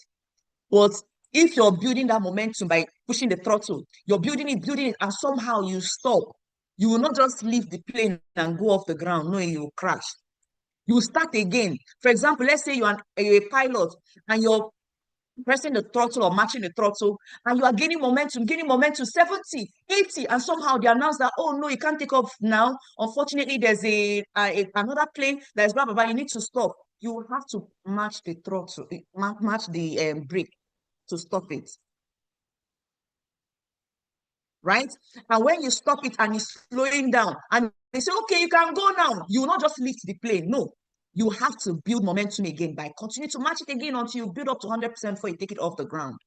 but if you're building that momentum by pushing the throttle, you're building it, and somehow you stop, you will not just leave the plane and go off the ground. No, you will crash. You will start again. For example, let's say you're a pilot and you're pressing the throttle or matching the throttle, and you are gaining momentum 70, 80, and somehow they announce that, oh no, you can't take off now. Unfortunately, there's another plane that is blah, blah, blah. You need to stop. You will have to match the throttle, match the brake to stop it, right? And when you stop it and it's slowing down, and they say, okay, you can go now, you will not just lift the plane. No, you have to build momentum again by continuing to match it again until you build up to 100% before you take it off the ground.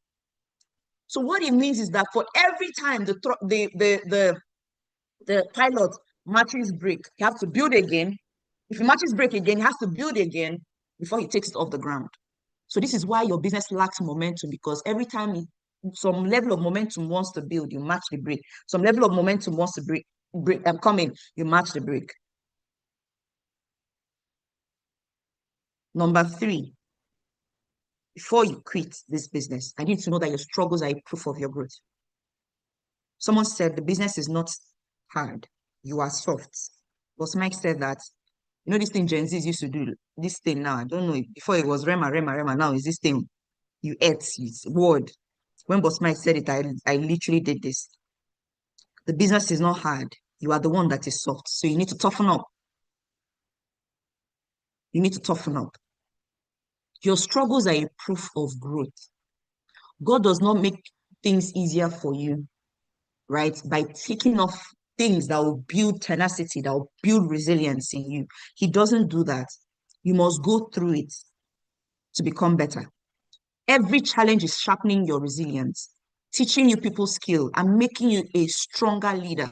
So what it means is that for every time the pilot matches brake, he has to build again. If he matches brake again, he has to build again before he takes it off the ground. So this is why your business lacks momentum, because every time some level of momentum wants to build, you match the brake. Some level of momentum wants to come in, you match the brake. Number three, before you quit this business, I need to know that your struggles are a proof of your growth. Someone said the business is not hard, you are soft. Boss Mike said that, you know, this thing Gen Zs used to do, this thing now, I don't know, before it was Rema, Rema, Rema, now is this thing, you ate, it's word. When Boss Mike said it, I literally did this. The business is not hard. You are the one that is soft. So you need to toughen up. You need to toughen up. Your struggles are a proof of growth. God does not make things easier for you, right? By taking off things that will build tenacity, that will build resilience in you. He doesn't do that. You must go through it to become better. Every challenge is sharpening your resilience, teaching you people skill, and making you a stronger leader.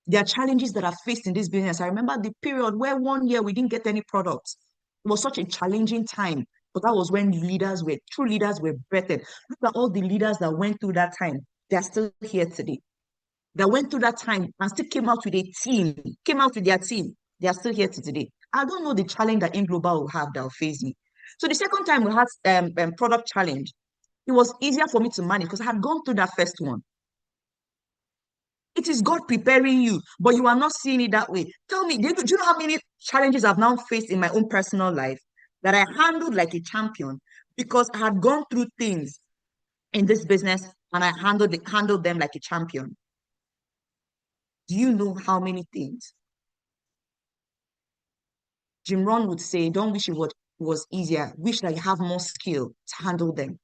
There are challenges that are faced in this business. I remember the period where 1 year we didn't get any products. It was such a challenging time, but that was when true leaders were birthed. Look at all the leaders that went through that time. They are still here today. That went through that time and still came out with a team, came out with their team. They are still here to today. I don't know the challenge that In Global will have that will face me. So the second time we had product challenge, it was easier for me to manage because I had gone through that first one. It is God preparing you, but you are not seeing it that way. Tell me, do you know how many challenges I've now faced in my own personal life that I handled like a champion because I had gone through things in this business and I handled them like a champion? Do you know how many things? Jim Rohn would say, don't wish it was easier. Wish that you have more skill to handle them.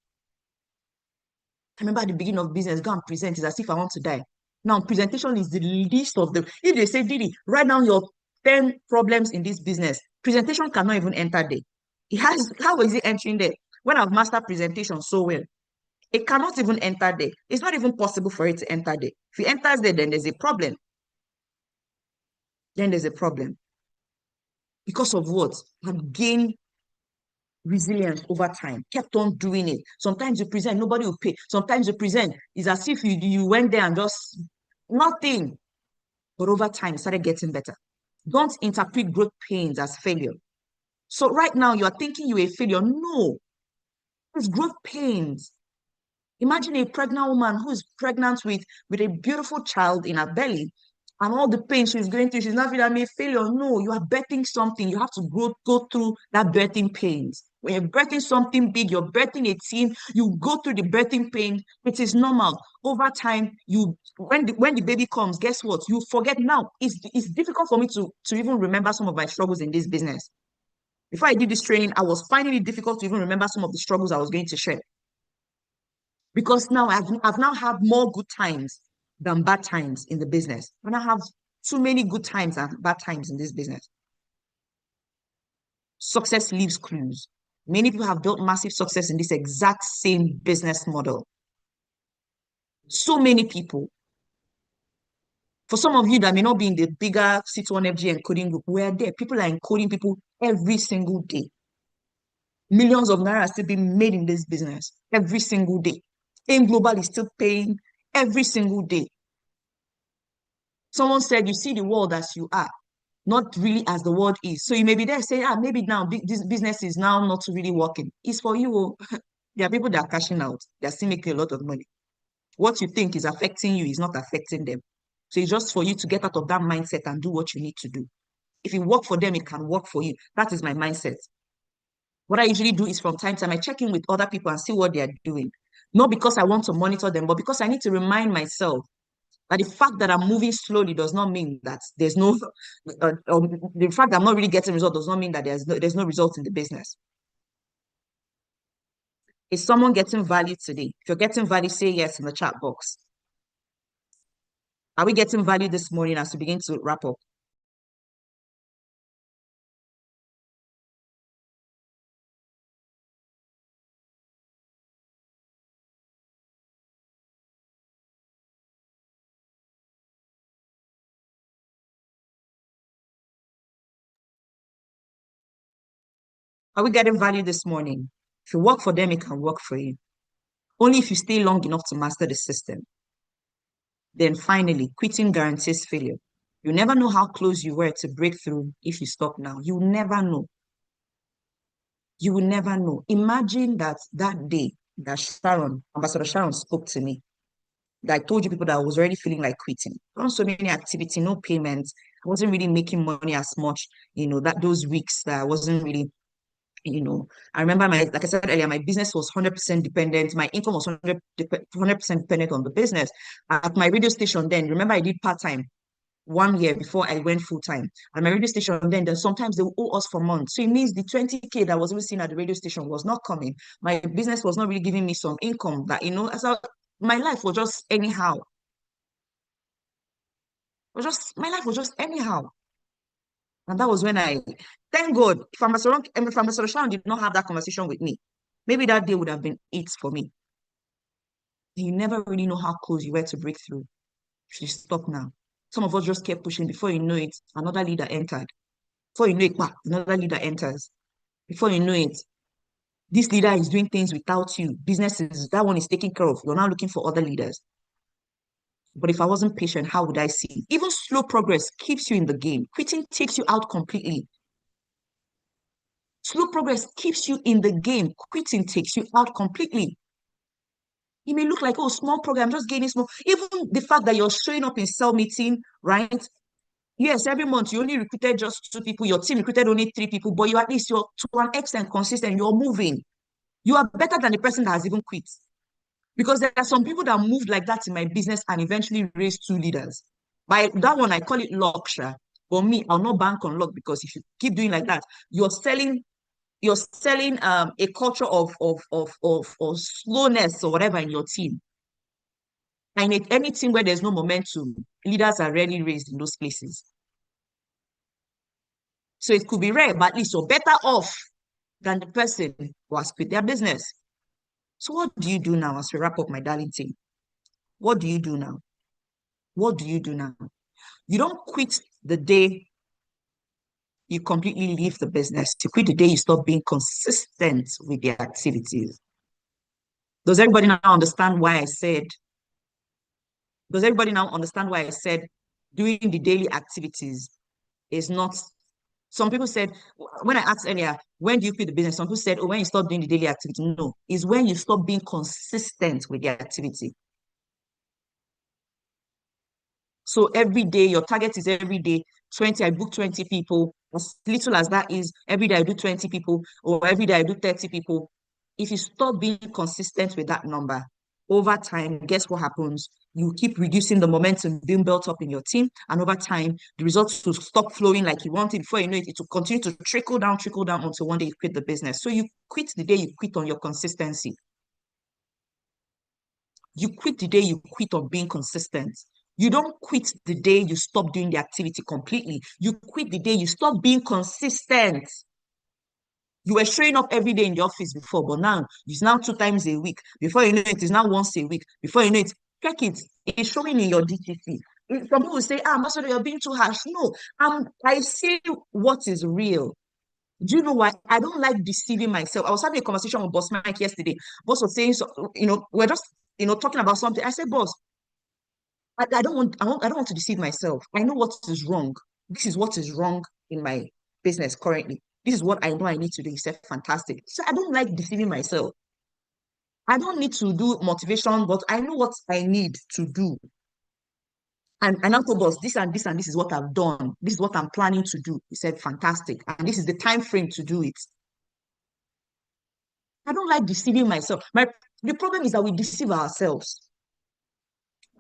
I remember at the beginning of business, go and present. It's as if I want to die. Now, presentation is the least of them. If they say, Didi, write down your 10 problems in this business, presentation cannot even enter there. How is it entering there? When I've mastered presentation so well, it cannot even enter there. It's not even possible for it to enter there. If it enters there, then there's a problem. Then there's a problem. Because of what? I've gained resilience over time, kept on doing it. Sometimes you present, nobody will pay. Sometimes you present, it's as if you went there and just nothing. But over time, it started getting better. Don't interpret growth pains as failure. So right now, you are thinking you're a failure. No, it's growth pains. Imagine a pregnant woman who is pregnant with a beautiful child in her belly, and all the pain she's going through, she's not feeling I'm a failure. No, you are birthing something. You have to go through that birthing pains. When you're birthing something big, you're birthing a team, you go through the birthing pain. It is normal. Over time, when the baby comes, guess what? You forget now. It's difficult for me to even remember some of my struggles in this business. Before I did this training, I was finding it difficult to even remember some of the struggles I was going to share. Because now I've now had more good times than bad times in the business. And I have too many good times and bad times in this business. Success leaves clues. Many people have built massive success in this exact same business model. So many people. For some of you that may not be in the bigger C1FG encoding group, we're there. People are encoding people every single day. Millions of naira are still being made in this business every single day. AIM Global is still paying every single day. Someone said, you see the world as you are, not really as the world is. So you may be there saying, maybe now this business is now not really working. It's for you. There are people that are cashing out. They're still making a lot of money. What you think is affecting you is not affecting them. So it's just for you to get out of that mindset and do what you need to do. If it work for them, it can work for you. That is my mindset. What I usually do is from time to time, I check in with other people and see what they are doing. Not because I want to monitor them, but because I need to remind myself that the fact that I'm moving slowly does not mean that there's no, the fact that I'm not really getting results does not mean that there's no result in the business. Is someone getting value today? If you're getting value, say yes in the chat box. Are we getting value this morning as we begin to wrap up? Are we getting value this morning? If you work for them, it can work for you. Only if you stay long enough to master the system. Then finally, quitting guarantees failure. You never know how close you were to breakthrough if you stop now. You never know. You will never know. Imagine that day that Ambassador Sharon spoke to me, that I told you people that I was already feeling like quitting. On so many activity, no payments. I wasn't really making money as much, that those weeks that I wasn't really, I remember like I said earlier, my business was 100% dependent. My income was 100% dependent on the business. At my radio station then, remember I did part-time 1 year before I went full time. At my radio station, then sometimes they will owe us for months. So it means the 20K that was even seen at the radio station was not coming. My business was not really giving me some income that, my life was just anyhow. My life was just anyhow. And that was when thank God, if Ambassador Sharon did not have that conversation with me, maybe that day would have been it for me. You never really know how close you were to breakthrough. You should stop now. Some of us just kept pushing. Before you know it, another leader entered. Before you know it, another leader enters. Before you know it, this leader is doing things without you. Businesses, that one is taken care of. You're now looking for other leaders. But if I wasn't patient, how would I see? Even slow progress keeps you in the game. Quitting takes you out completely. Slow progress keeps you in the game. Quitting takes you out completely. It may look like, oh, small program, just gaining small. Even the fact that you're showing up in cell meeting, right? Yes, every month you only recruited just 2 people. Your team recruited only 3 people, but you're to an extent consistent. You're moving. You are better than the person that has even quit. Because there are some people that moved like that in my business and eventually raised 2 leaders. By that one, I call it luck, sha. For me, I'll not bank on luck, because if you keep doing like that, you're selling a culture of slowness or whatever in your team. And in any team where there's no momentum, leaders are rarely raised in those places. So it could be rare, but at least you're better off than the person who has quit their business. So what do you do now as we wrap up, my darling team? What do you do now? What do you do now? You don't quit the day you completely leave the business. You quit the day you stop being consistent with the activities. Does everybody now understand why I said, does everybody now understand why I said doing the daily activities is not, some people said, when I asked earlier, when do you quit the business? Some people said, oh, when you stop doing the daily activity. No, it's when you stop being consistent with the activity. So every day, your target is every day, 20, I book 20 people. As little as that is, every day I do 20 people or every day I do 30 people. If you stop being consistent with that number, over time, guess what happens? You keep reducing the momentum being built up in your team, and over time, the results will stop flowing like you want it. Before you know it, it will continue to trickle down until one day you quit the business. So you quit the day you quit on your consistency. You quit the day you quit on being consistent. You don't quit the day you stop doing the activity completely. You quit the day you stop being consistent. You were showing up every day in the office before, but now it's now 2 times a week. Before you know it, it's now once a week. Before you know it, check it. It's showing in your DTC. Some people say, ah, Ambassador, you're being too harsh. No, I say what is real. Do you know why? I don't like deceiving myself. I was having a conversation with Boss Mike yesterday. Boss was saying, so, we're just, talking about something. I said, Boss, I don't want to deceive myself. I know what is wrong. This is what is wrong in my business currently. This is what I know I need to do. He said, fantastic. So I don't like deceiving myself. I don't need to do motivation, but I know what I need to do. And I told boss, this and this and this is what I've done. This is what I'm planning to do. He said, fantastic. And this is the time frame to do it. I don't like deceiving myself. The problem is that we deceive ourselves.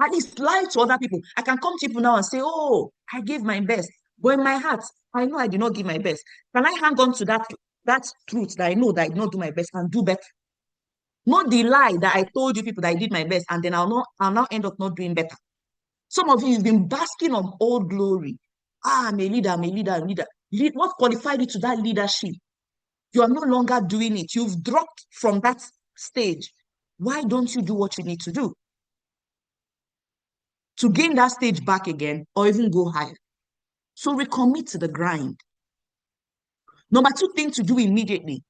At least lie to other people. I can come to people now and say, oh, I gave my best. But in my heart, I know I did not give my best. Can I hang on to that truth that I know that I did not do my best and do better? Not the lie that I told you people that I did my best and then I'll now end up not doing better. Some of you have been basking on old glory. Ah, I'm a leader, I'm a leader, I'm a leader. What qualified you to that leadership? You are no longer doing it. You've dropped from that stage. Why don't you do what you need to do to gain that stage back again or even go higher? So recommit to the grind. Number two thing to do immediately,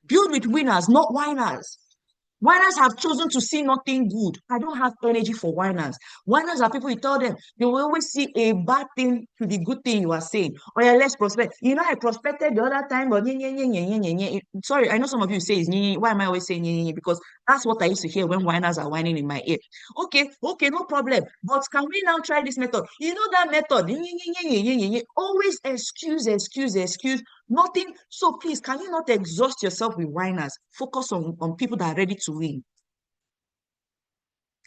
build with winners, not whiners. Whiners have chosen to see nothing good. I don't have energy for whiners. Whiners are people you tell them, they will always see a bad thing to the good thing you are saying. Or yeah, let's prospect. I prospected the other time, but sorry, I know some of you say it's nye, nye. Why am I always saying nye, nye? Because that's what I used to hear when whiners are whining in my ear. Okay, no problem. But can we now try this method? You know that method. Always excuse, excuse, excuse. Nothing. So please, can you not exhaust yourself with whiners? Focus on people that are ready to win.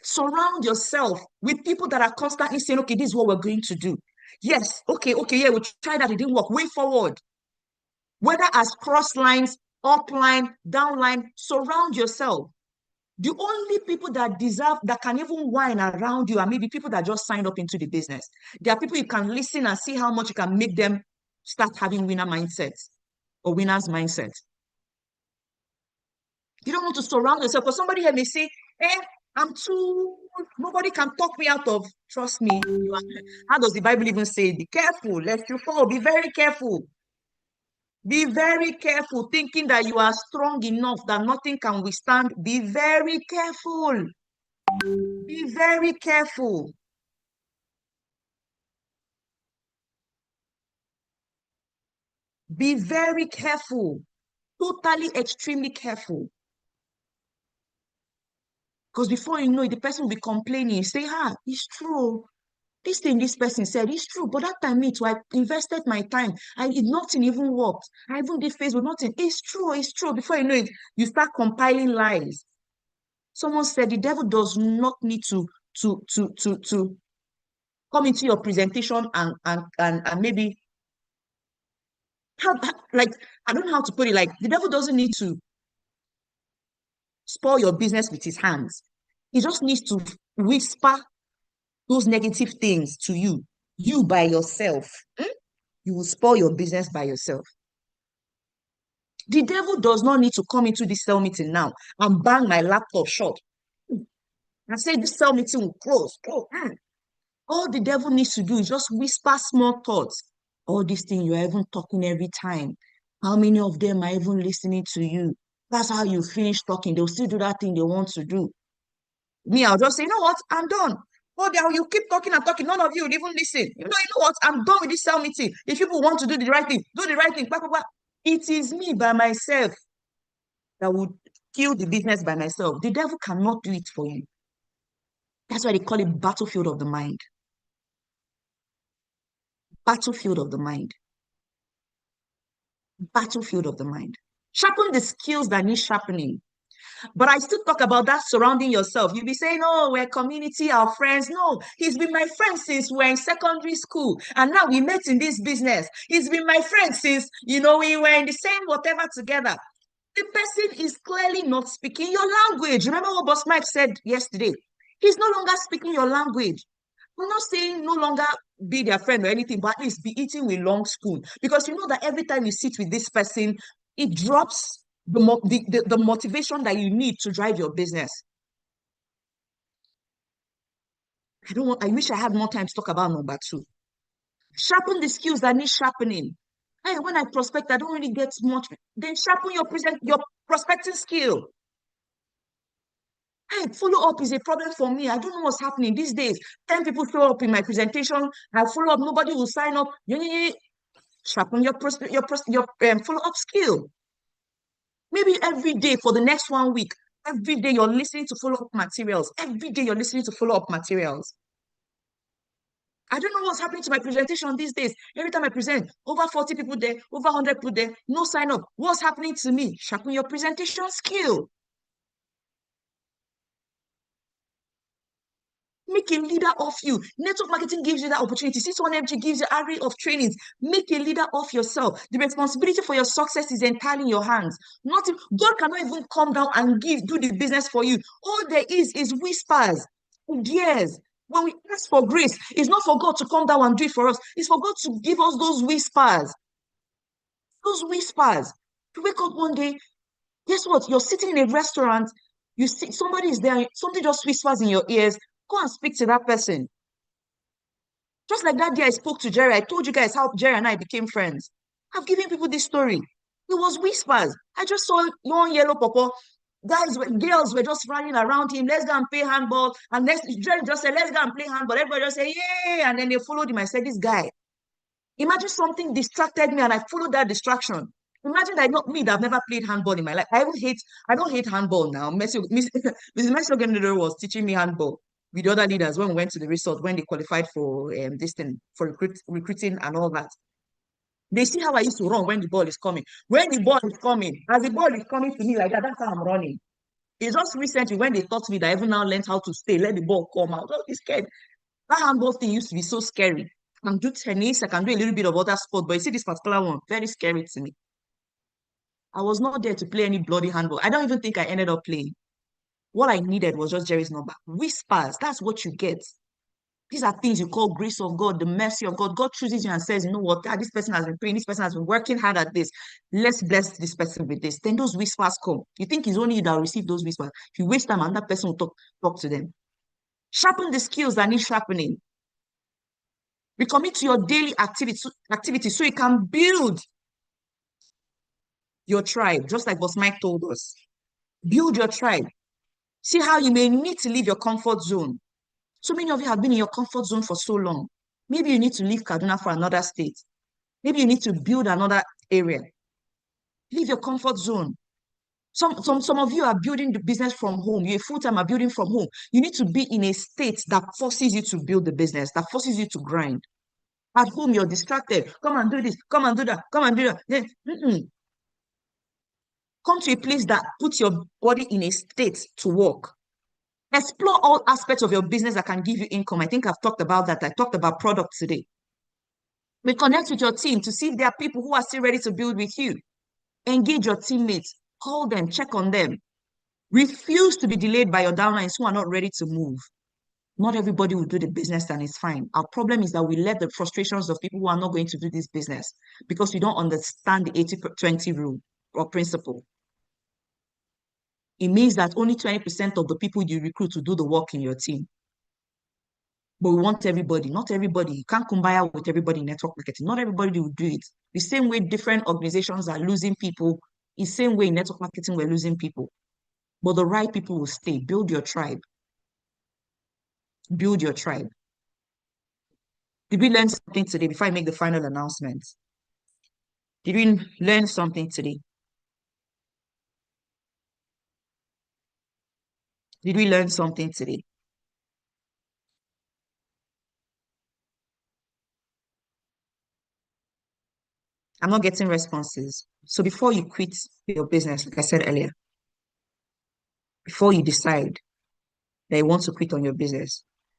Surround yourself with people that are constantly saying, okay, this is what we're going to do. Yes, okay, yeah, we tried that, it didn't work. Way forward. Whether as cross lines, up line, down line, surround yourself. The only people that deserve, that can even whine around you are maybe people that just signed up into the business. There are people you can listen and see how much you can make them start having winner mindsets or winner's mindset. You don't want to surround yourself because somebody here may say, nobody can talk me out of. Trust me. How does the Bible even say, be careful, lest you fall? Be very careful. Be very careful, thinking that you are strong enough that nothing can withstand. Be very careful. Be very careful. Be very careful. Totally, extremely careful. Because before you know it, the person will be complaining. You say, it's true. This thing this person said is true, but that time me too, I invested my time. Nothing even worked. I even did Facebook, nothing. It's true, it's true. Before you know it, you start compiling lies. Someone said the devil does not need to come into your presentation and maybe like, I don't know how to put it. Like, the devil doesn't need to spoil your business with his hands. He just needs to whisper those negative things to you by yourself. You will spoil your business by yourself. The devil does not need to come into this cell meeting now and bang my laptop shut and say this cell meeting will close. All the devil needs to do is just whisper small thoughts. All these things you're even talking every time. How many of them are even listening to you? That's how you finish talking. They'll still do that thing they want to do. Me, I'll just say, you know what? I'm done. Oh, you keep talking and talking. None of you will even listen. You know what? I'm done with this cell meeting. If people want to do the right thing, do the right thing. Blah, blah, blah. It is me by myself that would kill the business by myself. The devil cannot do it for you. That's why they call it battlefield of the mind. Battlefield of the mind. Battlefield of the mind. Sharpen the skills that need sharpening. But I still talk about that surrounding yourself. You'll be saying, oh, we're community, our friends. No, he's been my friend since we're in secondary school. And now we met in this business. He's been my friend since, we were in the same whatever together. The person is clearly not speaking your language. Remember what Boss Mike said yesterday? He's no longer speaking your language. I'm not saying no longer be their friend or anything, but at least be eating with long spoon. Because you know that every time you sit with this person, it drops the motivation that you need to drive your business. I wish I had more time to talk about number two. Sharpen the skills that need sharpening. Hey, when I prospect, I don't really get much. Then sharpen your prospecting skill. Hey, follow up is a problem for me. I don't know what's happening these days. 10 people show up in my presentation. I follow up, nobody will sign up. Sharpen your follow up skill. Maybe every day for the next 1 week, every day you're listening to follow up materials. Every day you're listening to follow up materials. I don't know what's happening to my presentation these days. Every time I present, over 40 people there, over 100 people there, no sign up. What's happening to me? Sharpen your presentation skill. Make a leader of you. Network marketing gives you that opportunity. C1MG gives you array of trainings. Make a leader of yourself. The responsibility for your success is entirely in your hands. Nothing. God cannot even come down and do the business for you. All there is whispers, ideas. When we ask for grace, it's not for God to come down and do it for us. It's for God to give us those whispers. Those whispers. You wake up one day, guess what? You're sitting in a restaurant, you see somebody is there, something just whispers in your ears. Go and speak to that person. Just like that day I spoke to Jerry, I told you guys how Jerry and I became friends. I've given people this story. It was whispers. I just saw one yellow papa. Girls were just running around him. Let's go and play handball. And next, Jerry just said, let's go and play handball. Everybody just said, yay. And then they followed him. I said, this guy. Imagine something distracted me and I followed that distraction. Imagine that not me that I've never played handball in my life. I don't hate handball now. Mrs. Messi was teaching me handball with the other leaders when we went to the resort, when they qualified for this thing, for recruiting and all that. They see how I used to run when the ball is coming. When the ball is coming, as the ball is coming to me like that, that's how I'm running. It's just recently when they taught me that I even now learned how to stay, let the ball come out. Don't be scared. That handball thing used to be so scary. I can do tennis, I can do a little bit of other sport, but you see this particular one, very scary to me. I was not there to play any bloody handball. I don't even think I ended up playing. What I needed was just Jerry's number. Whispers, that's what you get. These are things you call grace of God, the mercy of God. God chooses you and says, you know what, this person has been praying, this person has been working hard at this. Let's bless this person with this. Then those whispers come. You think it's only you that will receive those whispers. If you waste time, another person will talk to them. Sharpen the skills that need sharpening. Recommit to your daily activity so you can build your tribe, just like what Mike told us. Build your tribe. See how you may need to leave your comfort zone. So many of you have been in your comfort zone for so long. Maybe you need to leave Kaduna for another state. Maybe you need to build another area. Leave your comfort zone. Some of you are building the business from home. You're full-time are building from home. You need to be in a state that forces you to build the business, that forces you to grind. At home, you're distracted. Come and do this. Come and do that. Come and do that. Then, come to a place that puts your body in a state to work. Explore all aspects of your business that can give you income. I think I've talked about that. I talked about product today. We connect with your team to see if there are people who are still ready to build with you. Engage your teammates. Call them. Check on them. Refuse to be delayed by your downlines who are not ready to move. Not everybody will do the business and it's fine. Our problem is that we let the frustrations of people who are not going to do this business because we don't understand the 80-20 rule or principle. It means that only 20% of the people you recruit to do the work in your team. But we want everybody, not everybody. You can't combine with everybody in network marketing. Not everybody will do it. The same way different organizations are losing people, the same way in network marketing we're losing people. But the right people will stay. Build your tribe. Build your tribe. Did we learn something today before I make the final announcement? Did we learn something today? Did we learn something today? I'm not getting responses. So before you quit your business, like I said earlier, before you decide that you want to quit on your business,